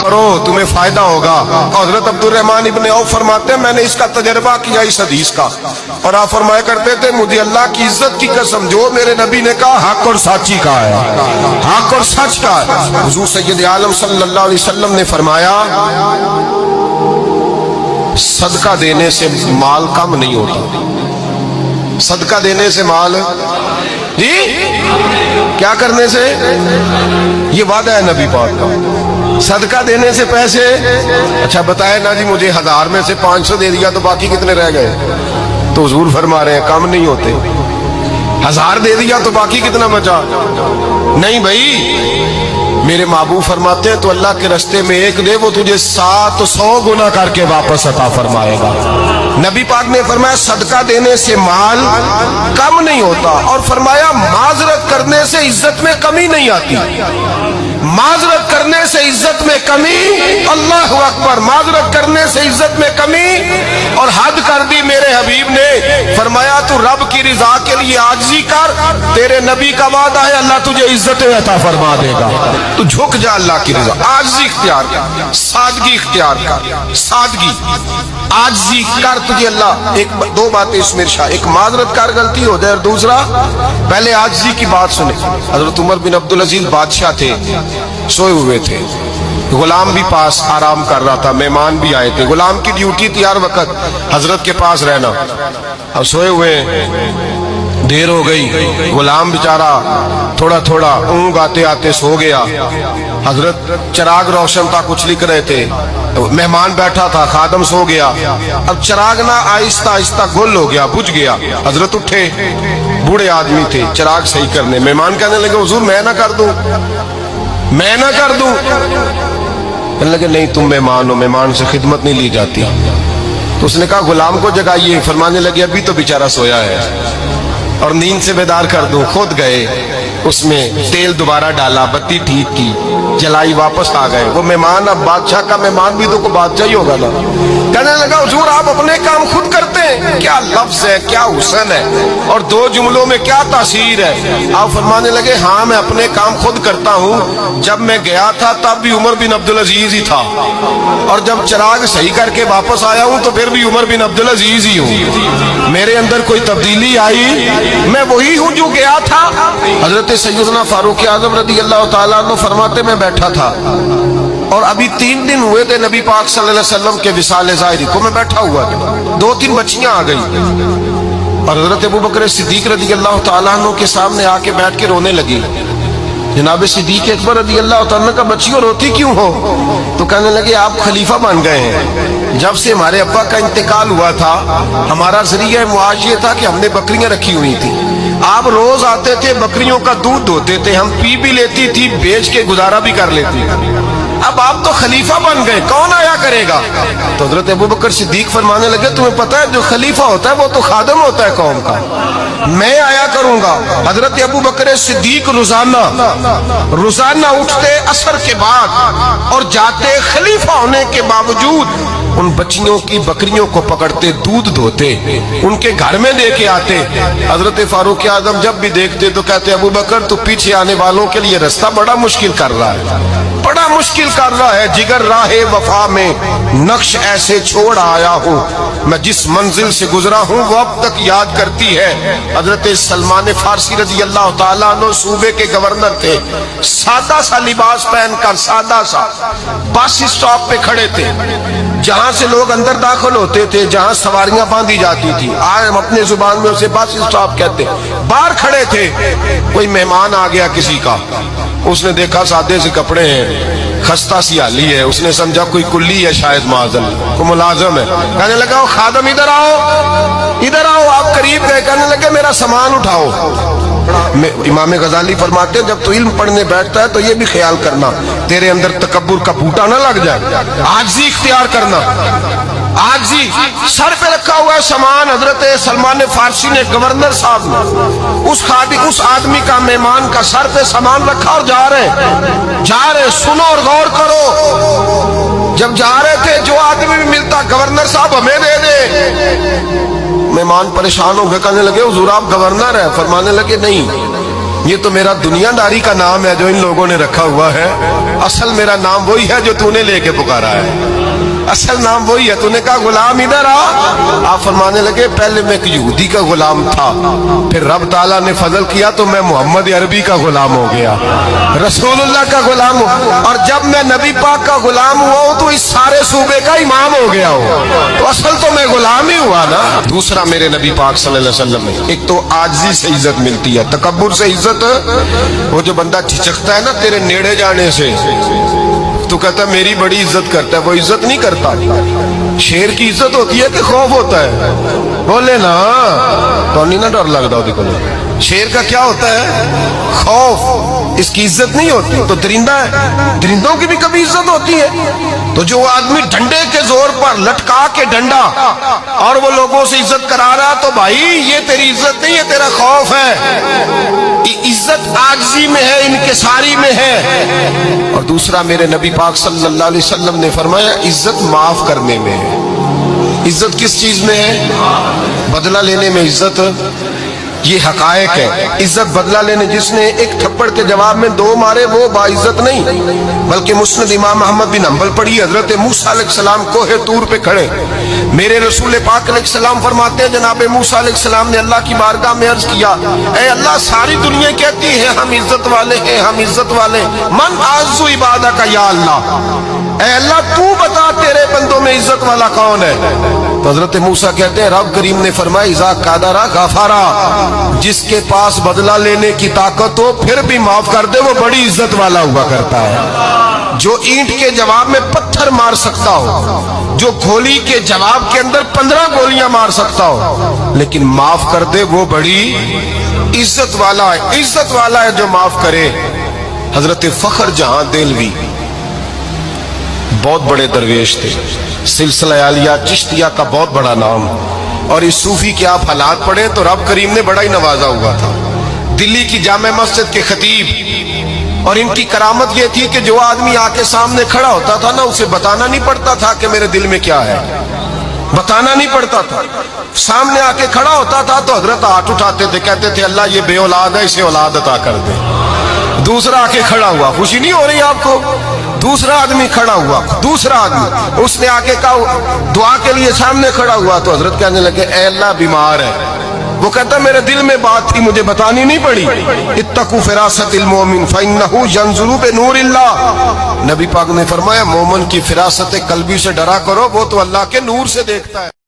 کرو تمہیں فائدہ ہوگا. حضرت عبدالرحمن ابن عوف فرماتے ہیں میں نے اس کا تجربہ کیا اس حدیث کا, اور آپ فرمایا کرتے تھے مجھے اللہ کی عزت کی قسم جو میرے نبی نے کہا حق اور سچی کا ہے, حق اور سچ کا ہے. حضور سید عالم صلی اللہ علیہ وسلم نے فرمایا صدقہ دینے سے مال کم نہیں ہوتا. صدقہ دینے سے مال جی کیا کرنے سے, یہ وعدہ ہے نبی پاک کا. صدقہ دینے سے پیسے, اچھا بتائے نا جی مجھے 1000 میں سے 500 دے دیا تو باقی کتنے رہ گئے؟ تو حضور فرما رہے ہیں کم نہیں ہوتے. 1000 دے دیا تو باقی کتنا بچا؟ نہیں بھائی, میرے محبوب فرماتے ہیں تو اللہ کے رستے میں ایک دے وہ تجھے 700 گنا کر کے واپس عطا فرمائے گا. نبی پاک نے فرمایا صدقہ دینے سے مال کم نہیں ہوتا, اور فرمایا معذرت کرنے سے عزت میں کمی نہیں آتی. معذرت کرنے سے عزت میں کمی, اللہ اکبر, معذرت کرنے سے عزت میں کمی. اور حد کر دی میرے حبیب نے, فرمایا تو رب کی رضا کے لیے عاجزی کر, تیرے نبی کا وعدہ ہے اللہ تجھے عزت عطا فرما دے گا. تو جھک جا اللہ کی رضا, عاجزی اختیار کر, سادگی اختیار کر, سادگی عاجزی کر, تجھے اللہ ایک دو باتیں اس میں ارشاد, ایک معذرت کر غلطی ہو جائے, اور دوسرا پہلے عاجزی کی بات سنے. حضرت عمر بن عبدالعزیز بادشاہ تھے, سوئے ہوئے تھے, غلام بھی پاس آرام کر رہا تھا, مہمان بھی آئے تھے. غلام کی ڈیوٹی تھی ہر وقت حضرت کے پاس رہنا. اب سوئے ہوئے, دیر ہو گئی, غلام بیچارہ تھوڑا تھوڑا اونگ آتے آتے سو گیا. حضرت چراغ روشن تھا, کچھ لکھ رہے تھے, مہمان بیٹھا تھا, خادم سو گیا. اب چراغ نہ آہستہ آہستہ گل ہو گیا, بجھ گیا. حضرت اٹھے, بوڑھے آدمی تھے, چراغ صحیح کرنے. مہمان کہنے لگے حضور میں نہ کر دوں, میں نہ کر دوں. کہنے لگے نہیں تم مہمان ہو, مہمان سے خدمت نہیں لی جاتی. تو اس نے کہا غلام کو جگائیے. فرمانے لگے ابھی تو بیچارہ سویا ہے اور نیند سے بیدار کر دوں. خود گئے, اس میں تیل دوبارہ ڈالا, بتی ٹھیک کی, جلائی, واپس آ گئے. وہ مہمان, اب بادشاہ کا مہمان بھی تو کوئی بادشاہ ہی ہوگا نا. کہنے لگا حضور آپ اپنے کام خود کرتے ہیں, کیا لفظ ہے, کیا حسن ہے, اور دو جملوں میں کیا تاثیر ہے. آپ فرمانے لگے ہاں میں اپنے کام خود کرتا ہوں. جب میں گیا تھا تب بھی عمر بن عبدالعزیز ہی تھا, اور جب چراغ صحیح کر کے واپس آیا ہوں تو پھر بھی عمر بن عبدالعزیز ہی ہوں. میرے اندر کوئی تبدیلی آئی, میں وہی ہوں جو گیا تھا. حضرت سیدنا فاروق اعظم رضی اللہ تعالیٰ عنہ فرماتے میں بیٹھا تھا, اور ابھی 3 دن ہوئے تھے نبی پاک صلی اللہ علیہ وسلم کے وصال ظاہری کو. میں بیٹھا ہوا تھا, 2-3 بچیاں آ گئی, اور حضرت ابوبکر صدیق رضی اللہ تعالیٰ عنہ کے سامنے آ کے بیٹھ کے رونے لگی. جناب صدیق اکبر رضی اللہ تعالیٰ کا بچیوں روتی کیوں ہو؟ تو کہنے لگے آپ خلیفہ بن گئے ہیں. جب سے ہمارے ابا کا انتقال ہوا تھا ہمارا ذریعہ معاش یہ تھا کہ ہم نے بکریاں رکھی ہوئی تھی. آپ روز آتے تھے, بکریوں کا دودھ دھوتے تھے, ہم پی بھی لیتی تھی, بیچ کے گزارا بھی کر لیتی. اب آپ تو خلیفہ بن گئے, کون آیا کرے گا؟ تو حضرت ابوبکر صدیق فرمانے لگے تمہیں پتہ ہے جو خلیفہ ہوتا ہے وہ تو خادم ہوتا ہے قوم کا, میں آیا کروں گا. حضرت ابوبکر صدیق روزانہ اٹھتے عصر کے بعد اور جاتے, خلیفہ ہونے کے باوجود ان بچیوں کی بکریوں کو پکڑتے, دودھ دھوتے, ان کے گھر میں دے کے آتے. حضرت فاروق اعظم جب بھی دیکھتے تو کہتے ابوبکر تو پیچھے آنے والوں کے لیے رستہ بڑا مشکل کر رہا ہے, بڑا مشکل کر رہا ہے. جگر راہ وفا میں نقش ایسے چھوڑ آیا ہوں, میں جس منزل سے گزرا ہوں وہ اب تک یاد کرتی ہے. حضرت سلمان فارسی رضی اللہ تعالیٰ عنہ صوبے کے گورنر تھے, سادہ سا لباس پہن کر, سادہ سا, بس اسٹاپ پہ کھڑے تھے, جہاں سے لوگ اندر داخل ہوتے تھے, جہاں سواریاں باندھی جاتی تھی, آج ہم اپنے زبان میں اسے بس اسٹاپ کہتے. باہر کھڑے تھے, کوئی مہمان آ گیا کسی کا, اس نے دیکھا سادے سے کپڑے ہیں, خستہ سی حالی ہے, اس نے سمجھا کوئی کلی ہے شاید, معاذ کوئی ملازم ہے. کہنے لگا خادم ادھر آؤ, ادھر آؤ. آپ قریب گئے, کہنے لگے میرا سامان اٹھاؤ. امام غزالی فرماتے ہیں جب تو علم پڑھنے بیٹھتا ہے تو یہ بھی خیال کرنا تیرے اندر تکبر کا بوٹا نہ لگ جائے, عاجزی اختیار کرنا. عاجزی, سر پہ رکھا ہوا ہے سامان. حضرت سلمان فارسی نے, گورنر صاحب نے, اس آدمی کا, مہمان کا سر پہ سامان رکھا اور جا رہے. سنو اور غور کرو. جب جا رہے تھے جو آدمی بھی ملتا, گورنر صاحب ہمیں دے دے. مہمان پریشان ہو گئے, کہنے لگے حضور آپ گورنر ہیں؟ فرمانے لگے نہیں, یہ تو میرا دنیا داری کا نام ہے جو ان لوگوں نے رکھا ہوا ہے، اصل میرا نام وہی ہے جو تو نے لے کے پکارا ہے، اصل نام وہی ہے۔ تو نے کہا غلام ادھر آ، آپ فرمانے لگے پہلے میں ایک یہودی کا غلام تھا، پھر رب تعالیٰ نے فضل کیا تو میں محمد عربی کا غلام ہو گیا، رسول اللہ کا غلام ہوں، اور جب میں نبی پاک کا غلام ہوا ہوں تو اس سارے صوبے کا امام ہو گیا ہوں، تو اصل تو میں غلام ہی ہوا نا۔ دوسرا میرے نبی پاک صلی اللہ علیہ وسلم میں ایک تو عاجزی سے عزت ملتی ہے، تکبر سے عزت، وہ جو بندہ جھجکتا ہے نا تیرے نیڑے جانے سے، تو کہتا ہے میری بڑی عزت کرتا ہے، وہ عزت نہیں کرتا۔ شیر کی عزت ہوتی ہے کہ خوف ہوتا ہے؟ بولے نا، تو نہیں نا ڈر لگتا ہوتی کو۔ شیر کا کیا ہوتا ہے؟ خوف، اس کی عزت نہیں ہوتی۔ تو درندہ ہے، درندوں کی بھی کبھی عزت ہوتی ہے؟ تو جو آدمی ڈنڈے کے زور پر لٹکا کے ڈنڈا اور وہ لوگوں سے عزت کرا رہا، تو بھائی یہ تیری عزت نہیں ہے، تیرا خوف ہے۔ عزت عاجزی میں ہے، انکساری میں ہے۔ اور دوسرا میرے نبی پاک صلی اللہ علیہ وسلم نے فرمایا عزت معاف کرنے میں ہے۔ عزت کس چیز میں ہے؟ بدلہ لینے میں عزت، یہ حقائق ہے۔ عزت بدلہ لینے، جس نے ایک تھپڑ کے جواب میں دو مارے وہ باعزت نہیں، بلکہ مسند امام احمد بن حنبل پڑھی، حضرت موسیٰ علیہ السلام کوہ طور پہ کھڑے، میرے رسول پاک علیہ السلام فرماتے ہیں جناب موسیٰ علیہ السلام نے اللہ کی بارگاہ میں عرض کیا، اے اللہ ساری دنیا کہتی ہے ہم عزت والے ہیں، ہم عزت والے، من اعز عبادک یا اللہ، اے اللہ تو بتا تیرے بندوں میں عزت والا کون ہے؟ تو حضرت موسیٰ کہتے ہیں رب کریم نے فرمایا اذا قادر غفارا، جس کے پاس بدلہ لینے کی طاقت ہو پھر بھی معاف کر دے وہ بڑی عزت والا ہوا کرتا ہے۔ جو اینٹ کے جواب میں پتھر مار سکتا ہو، جو گولی کے جواب کے اندر 15 گولیاں مار سکتا ہو، لیکن معاف کر دے وہ بڑی عزت والا ہے۔ عزت والا ہے جو معاف کرے۔ حضرت فخر جہاں دہلوی بہت بڑے درویش تھے، سلسلہ عالیہ چشتیہ کا بہت بڑا نام، اور اس صوفی کے آپ حالات پڑھیں تو رب کریم نے بڑا ہی نوازا ہوا تھا۔ دلی کی جامع مسجد کے خطیب، اور ان کی کرامت یہ تھی کہ جو آدمی آ کے سامنے کھڑا ہوتا تھا نا اسے بتانا نہیں پڑتا تھا کہ میرے دل میں کیا ہے، بتانا نہیں پڑتا تھا، سامنے آ کے کھڑا ہوتا تھا تو حضرت ہاتھ اٹھاتے تھے، کہتے تھے اللہ یہ بے اولاد ہے اسے اولاد عطا کر دے۔ دوسرا آ کے کھڑا ہوا، خوشی نہیں ہو رہی آپ کو؟ دوسرا آدمی کھڑا ہوا، دوسرا آدمی، اس نے آ کے کہا دعا کے لیے سامنے کھڑا ہوا تو حضرت کہنے لگے اے اللہ بیمار ہے، وہ کہتا میرے دل میں بات تھی مجھے بتانی نہیں پڑی، اتقوا فراست المومن فإنہ ینظر بنور اللہ، نبی پاک نے فرمایا مومن کی فراست قلبی سے ڈرا کرو، وہ تو اللہ کے نور سے دیکھتا ہے۔